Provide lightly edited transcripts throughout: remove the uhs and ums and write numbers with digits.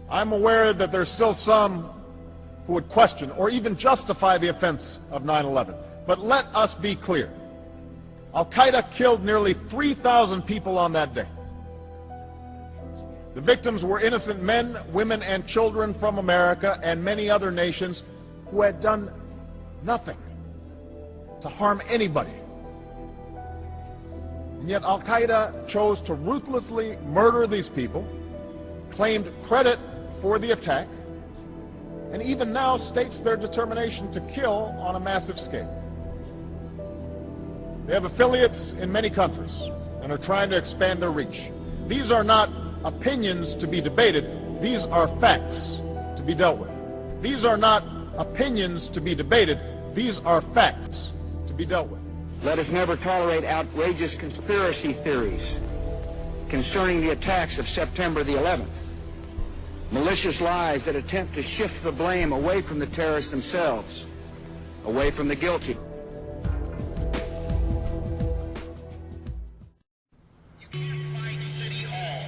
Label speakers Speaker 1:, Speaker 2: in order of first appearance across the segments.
Speaker 1: I'm aware that there's still some who would question or even justify the offense of 9/11. But let us be clear. Al-Qaeda killed nearly 3,000 people on that day. The victims were innocent men, women, and children from America and many other nations who had done nothing to harm anybody. And yet Al-Qaeda chose to ruthlessly murder these people, claimed credit for the attack, and even now states their determination to kill on a massive scale. They have affiliates in many countries and are trying to expand their reach. These are not opinions to be debated. These are facts to be dealt with. These are not opinions to be debated. These are facts to be dealt with.
Speaker 2: Let us never tolerate outrageous conspiracy theories concerning the attacks of September the 11th. Malicious lies that attempt to shift the blame away from the terrorists themselves, away from the guilty.
Speaker 3: You can't fight City Hall.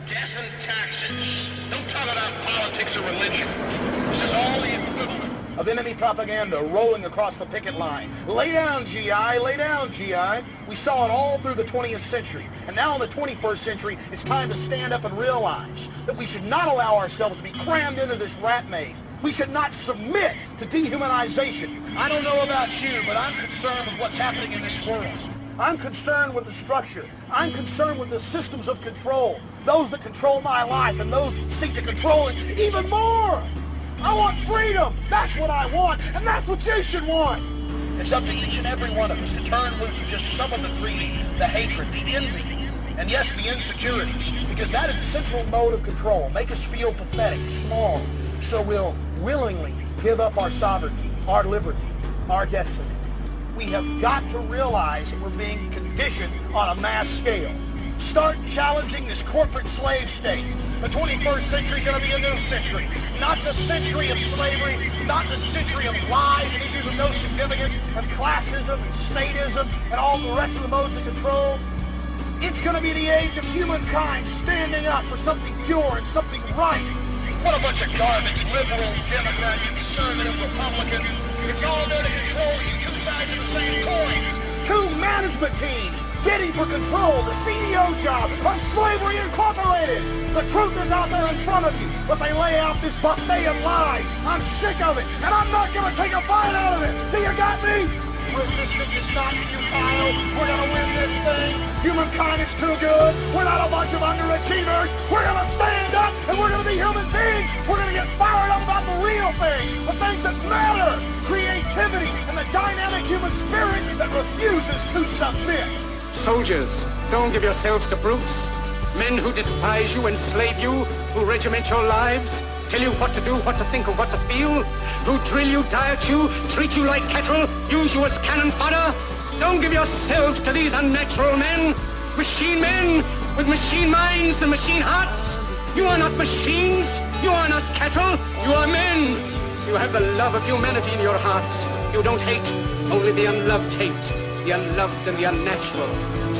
Speaker 3: Death and taxes. Don't talk about politics or religion. This is all the equivalent
Speaker 4: of enemy propaganda rolling across the picket line. Lay down, GI, lay down, GI. We saw it all through the 20th century. And now in the 21st century, it's time to stand up and realize that we should not allow ourselves to be crammed into this rat maze. We should not submit to dehumanization. I don't know about you, but I'm concerned with what's happening in this world. I'm concerned with the structure. I'm concerned with the systems of control. Those that control my life and those that seek to control it even more. I want freedom. That's what I want, and that's what you should want. It's up to each and every one of us to turn loose of just some of the greed, the hatred, the envy, and yes, the insecurities, because that is the central mode of control. Make us feel pathetic, small, so we'll willingly give up our sovereignty, our liberty, our destiny. We have got to realize that we're being conditioned on a mass scale. Start challenging this corporate slave state. The 21st century is going to be a new century. Not the century of slavery, not the century of lies and issues of no significance, and classism and statism and all the rest of the modes of control. It's going to be the age of humankind standing up for something pure and something right.
Speaker 3: What a bunch of garbage, liberal, Democrat, conservative, Republican. It's all there to control you, two sides of the same coin.
Speaker 4: Two management teams bidding for control, the CEO job of Slavery Incorporated. The truth is out there in front of you, but they lay out this buffet of lies. I'm sick of it, and I'm not going to take a bite out of it. Do you got me? Resistance is not futile. We're going to win this thing. Humankind is too good. We're not a bunch of underachievers. We're going to stand up, and we're going to be human beings. We're going to get fired up about the real things, the things that matter. Creativity and the dynamic human spirit that refuses to submit.
Speaker 5: Soldiers, don't give yourselves to brutes. Men who despise you, enslave you, who regiment your lives, tell you what to do, what to think, or what to feel, who drill you, diet you, treat you like cattle, use you as cannon fodder. Don't give yourselves to these unnatural men with machine minds and machine hearts. You are not machines, you are not cattle, you are men. You have the love of humanity in your hearts. You don't hate, only the unloved hate. The unloved and the unnatural.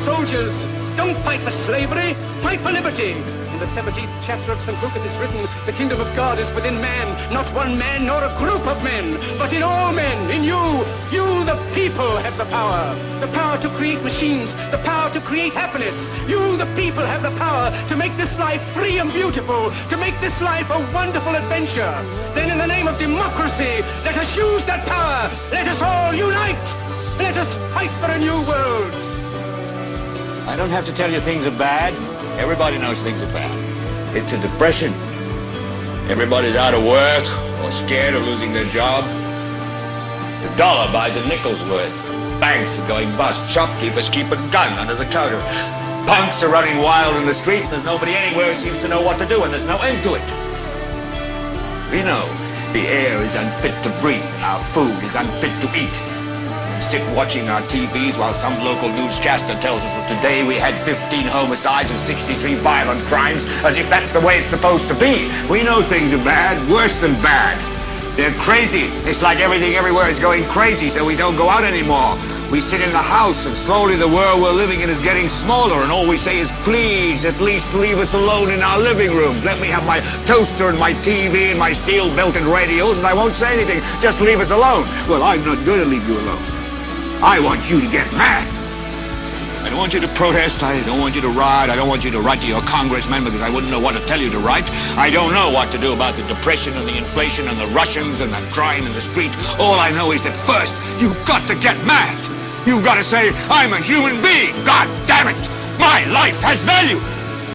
Speaker 5: Soldiers, don't fight for slavery, fight for liberty. In the 17th chapter of St. Luke it is written, the kingdom of God is within man, not one man nor a group of men, but in all men, in you. You, the people, have the power to create machines, the power to create happiness. You, the people, have the power to make this life free and beautiful, to make this life a wonderful adventure. Then in the name of democracy, let us use that power. Let us all unite. Let us fight for a new world.
Speaker 6: I don't have to tell you things are bad. Everybody knows things are bad. It's a depression. Everybody's out of work or scared of losing their job. The dollar buys a nickel's worth. Banks are going bust. Shopkeepers keep a gun under the counter. Punks are running wild in the streets. There's nobody anywhere who seems to know what to do, and there's no end to it. We know the air is unfit to breathe. Our food is unfit to eat. Sit watching our TVs while some local newscaster tells us that today we had 15 homicides and 63 violent crimes, as if that's the way it's supposed to be. We know things are bad, worse than bad. They're crazy. It's like everything everywhere is going crazy, so we don't go out anymore. We sit in the house, and slowly the world we're living in is getting smaller, and all we say is, please, at least leave us alone in our living rooms. Let me have my toaster and my TV and my steel-belted radios, and I won't say anything. Just leave us alone. Well, I'm not going to leave you alone. I want you to get mad. I don't want you to protest. I don't want you to riot. I don't want you to write to your congressman because I wouldn't know what to tell you to write. I don't know what to do about the depression and the inflation and the Russians and the crime in the street. All I know is that first, you've got to get mad. You've got to say, I'm a human being. God damn it. My life has value.